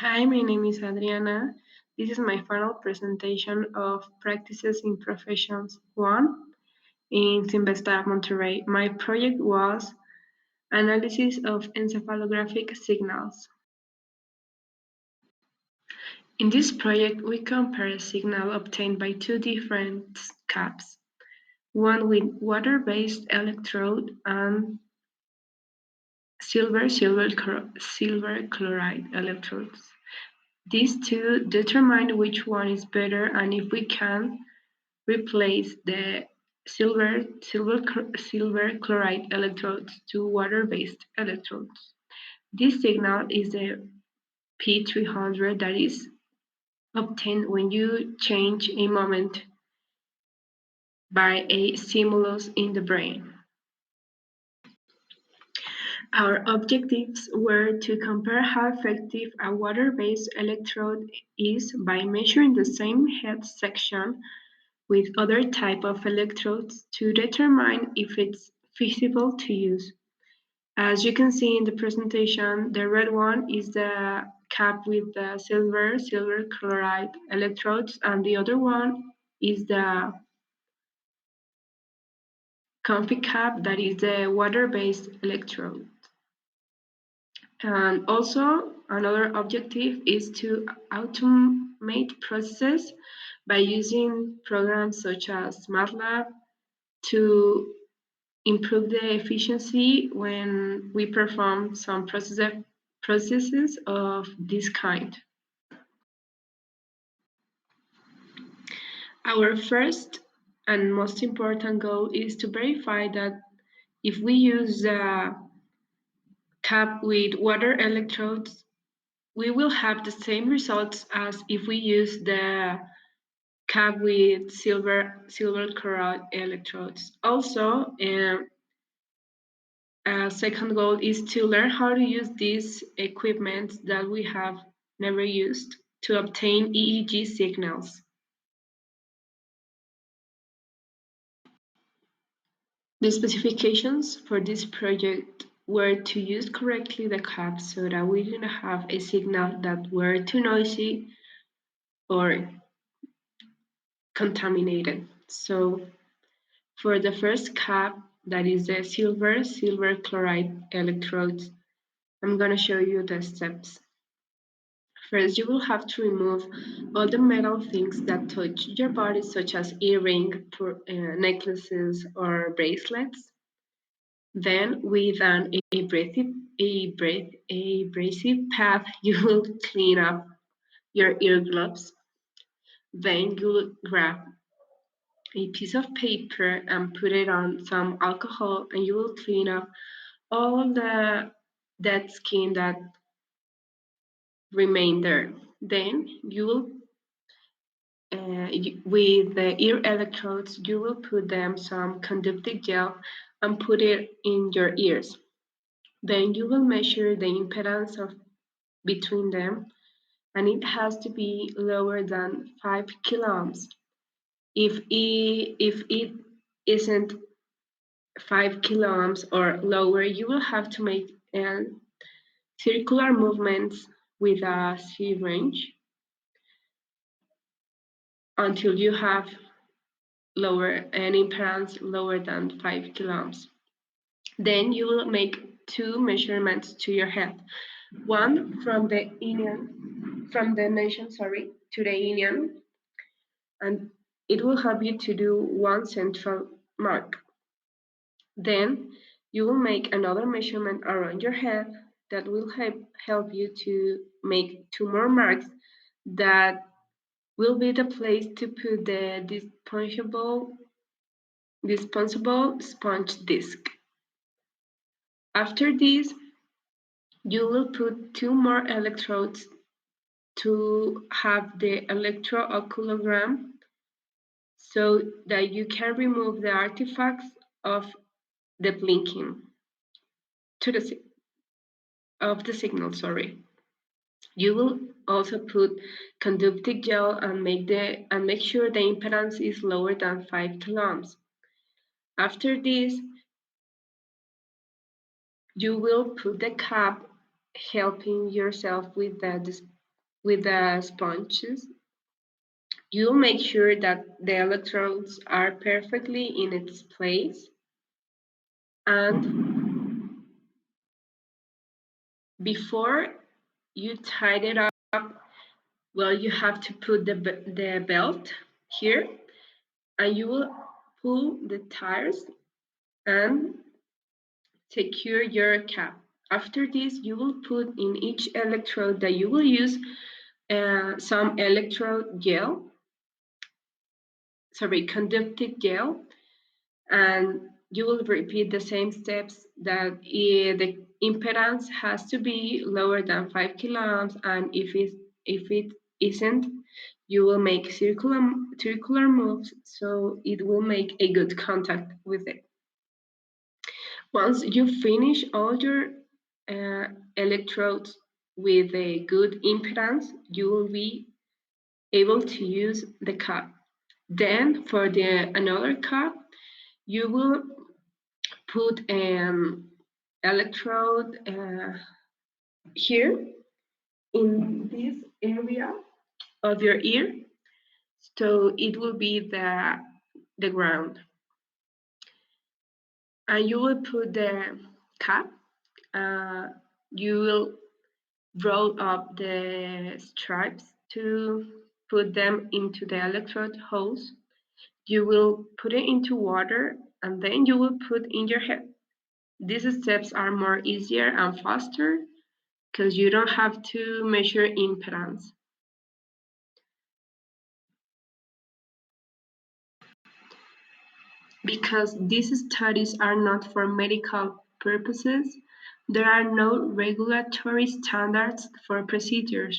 Hi, my name is Adriana. This is my final presentation of Practices in Professions 1 in Cinvestav, Monterrey. My project was Analysis of Encephalographic Signals. In this project, we compare a signal obtained by two different caps, one with water-based electrode and silver chloride electrodes. These two determine which one is better and if we can replace the silver chloride electrodes to water-based electrodes. This signal is the P300 that is obtained when you change a moment by a stimulus in the brain. Our objectives were to compare how effective a water-based electrode is by measuring the same head section with other type of electrodes to determine if it's feasible to use. As you can see in the presentation, the red one is the cap with the silver chloride electrodes, and the other one is the comfy cap that is the water-based electrode. And also, another objective is to automate processes by using programs such as MATLAB to improve the efficiency when we perform some processes of this kind. Our first and most important goal is to verify that if we use a cap with water electrodes, we will have the same results as if we use the cap with silver chloride electrodes. Also, a second goal is to learn how to use these equipment that we have never used to obtain EEG signals. The specifications for this project were to use correctly the caps so that we didn't have a signal that were too noisy or contaminated. So for the first cap, that is the silver chloride electrodes, I'm going to show you the steps. First, you will have to remove all the metal things that touch your body, such as earring, necklaces, or bracelets. Then, with an abrasive pad, you will clean up your earglobes. Then you will grab a piece of paper and put it on some alcohol, and you will clean up all the dead skin that remain there. Then you will with the ear electrodes, you will put them some conductive gel and put it in your ears. Then you will measure the impedance of between them, and it has to be lower than 5 kiloohms. If it isn't 5 kiloohms or lower, you will have to make circular movements with a syringe until you have lower an impedance lower than 5 kiloohms. Then you will make two measurements to your head. One from the nation, to the inion, and it will help you to do one central mark. Then you will make another measurement around your head that will help you to make two more marks that will be the place to put the disposable sponge disc. After this, you will put two more electrodes to have the electrooculogram so that you can remove the artifacts of the blinking of the signal, You will also put conductive gel and make sure the impedance is lower than 5 kiloohms. After this, you will put the cap helping yourself with the with the sponges, you'll make sure that the electrodes are perfectly in its place. And before you tied it up, well, you have to put the belt here, and you will pull the tires and secure your cap. After this, you will put in each electrode that you will use some electrode gel, sorry, conductive gel, and you will repeat the same steps that the impedance has to be lower than 5 kilo ohms, and if it isn't, you will make circular moves so it will make a good contact with it. Once you finish all your uh, electrodes with a good impedance, you will be able to use the cup. Then for the another cup, you will put an electrode here in this area of your ear, so it will be the ground, and you will put the cap. Uh, you will roll up the stripes to put them into the electrode holes. You will put it into water, and then you will put in your head. These steps are more easier and faster because you don't have to measure impedance. Because these studies are not for medical purposes, there are no regulatory standards for procedures.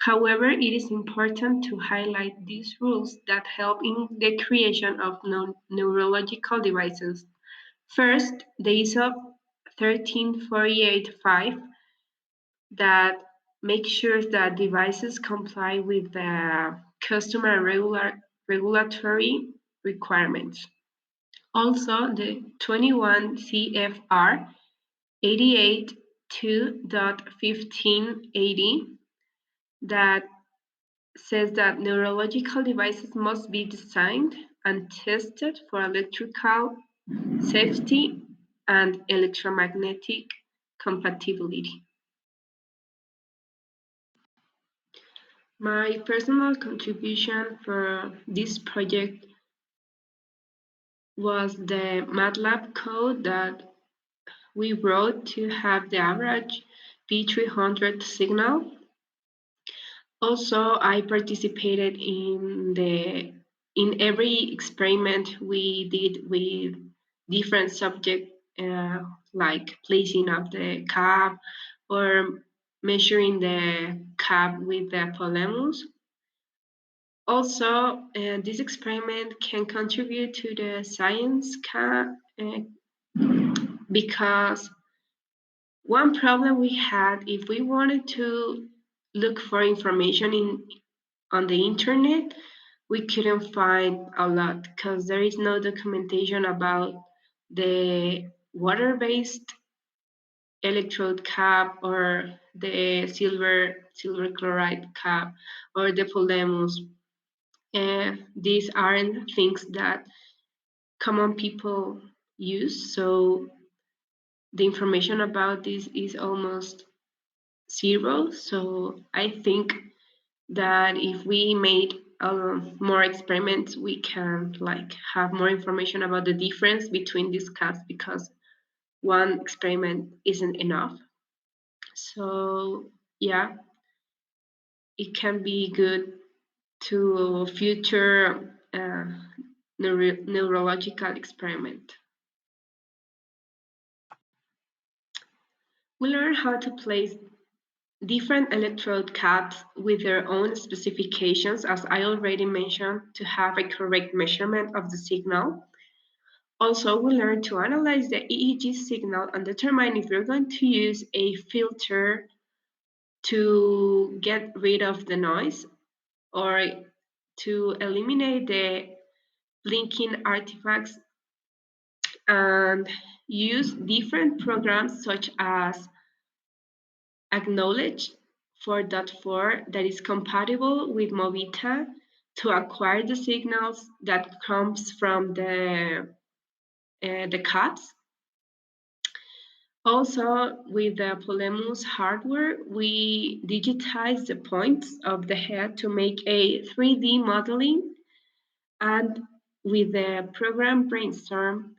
However, it is important to highlight these rules that help in the creation of neurological devices. First, the ISO 13485 that makes sure that devices comply with the customer regulatory requirements. Also, the 21 CFR 88.2.1580 that says that neurological devices must be designed and tested for electrical safety and electromagnetic compatibility. My personal contribution for this project was the MATLAB code that we wrote to have the average P300 signal. Also, I participated in every experiment we did with different subjects, like placing up the cap or measuring the cap with the polemus. Also, this experiment can contribute to the science because one problem we had, if we wanted to look for information on the internet, we couldn't find a lot because there is no documentation about the water-based electrode cap or the silver chloride cap or the polemus. These aren't things that common people use, so the information about this is almost zero. So I think that if we made more experiments, we can like have more information about the difference between these caps because one experiment isn't enough. So yeah, it can be good to future neurological experiment. We learn how to place different electrode caps with their own specifications, as I already mentioned, to have a correct measurement of the signal. Also, we learn to analyze the EEG signal and determine if we're going to use a filter to get rid of the noise or to eliminate the blinking artifacts, and use different programs such as Acknowledge 4.4 that is compatible with Movita to acquire the signals that comes from the cuts. Also, with the Polemus hardware, we digitize the points of the head to make a 3D modeling. And with the program Brainstorm,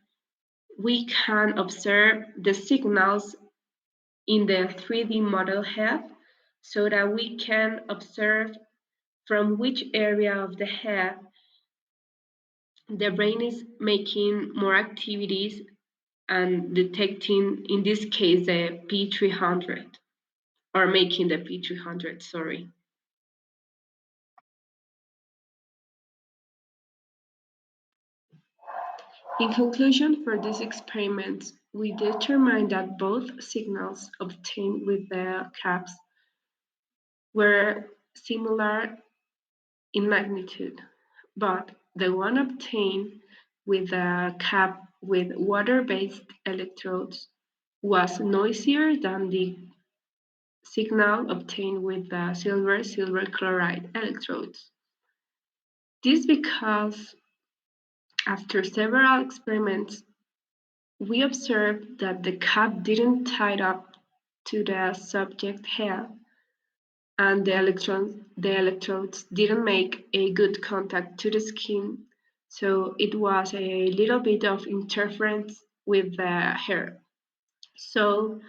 we can observe the signals in the 3D model head so that we can observe from which area of the head the brain is making more activities and detecting, in this case, the P300, or making the P300, sorry. In conclusion, for this experiment, we determined that both signals obtained with the caps were similar in magnitude, but the one obtained with a cap with water-based electrodes was noisier than the signal obtained with the silver chloride electrodes. This because after several experiments, we observed that the cap didn't tie up to the subject head and the electrodes didn't make a good contact to the skin, so it was a little bit of interference with the hair. So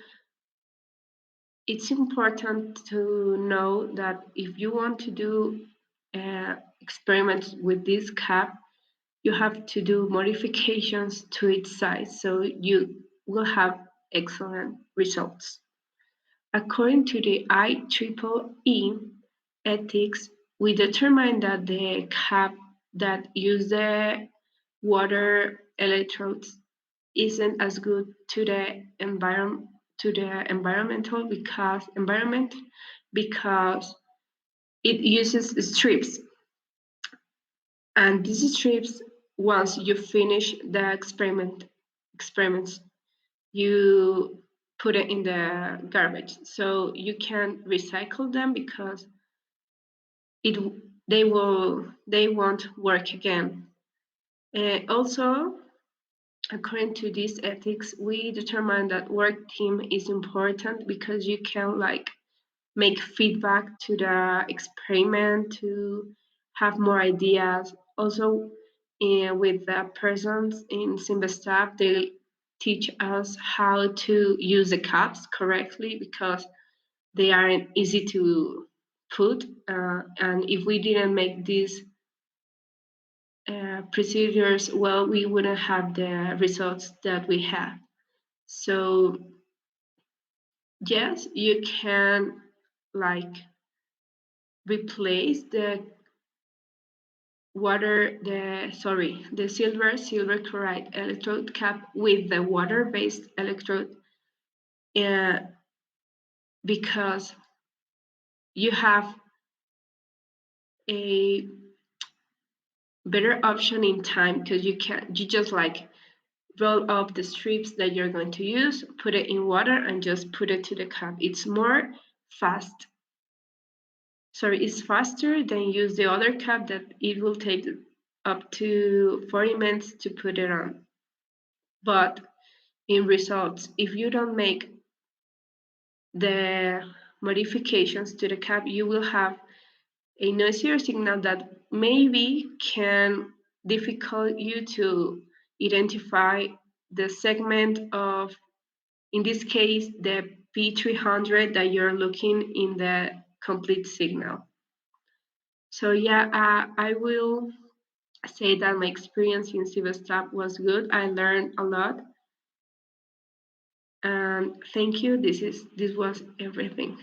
it's important to know that if you want to do experiments with this cap, you have to do modifications to its size so you will have excellent results. According to the IEEE ethics, we determined that the cap that use the water electrodes isn't as good to the environment because it uses strips, and these strips, once you finish the experiments, you put it in the garbage, so you can recycle them because it they won't work again. Also, according to these ethics, we determine that work team is important because you can like make feedback to the experiment to have more ideas. Also, with the persons in Cinvestav, they teach us how to use the cups correctly because they aren't easy to put. And if we didn't make these procedures well, we wouldn't have the results that we have. So yes, you can like replace the silver chloride electrode cap with the water-based electrode, uh, because you have a better option in time because you just like roll up the strips that you're going to use, put it in water, and just put it to the cup. It's more fast. Sorry, it's faster than use the other cup that it will take up to 40 minutes to put it on. But in results, if you don't make the modifications to the cap, you will have a noisier signal that maybe can difficult you to identify the segment of, in this case, the P300 that you're looking in the complete signal. So yeah, I will say that my experience in Cinvestav was good. I learned a lot. And thank you. This was everything.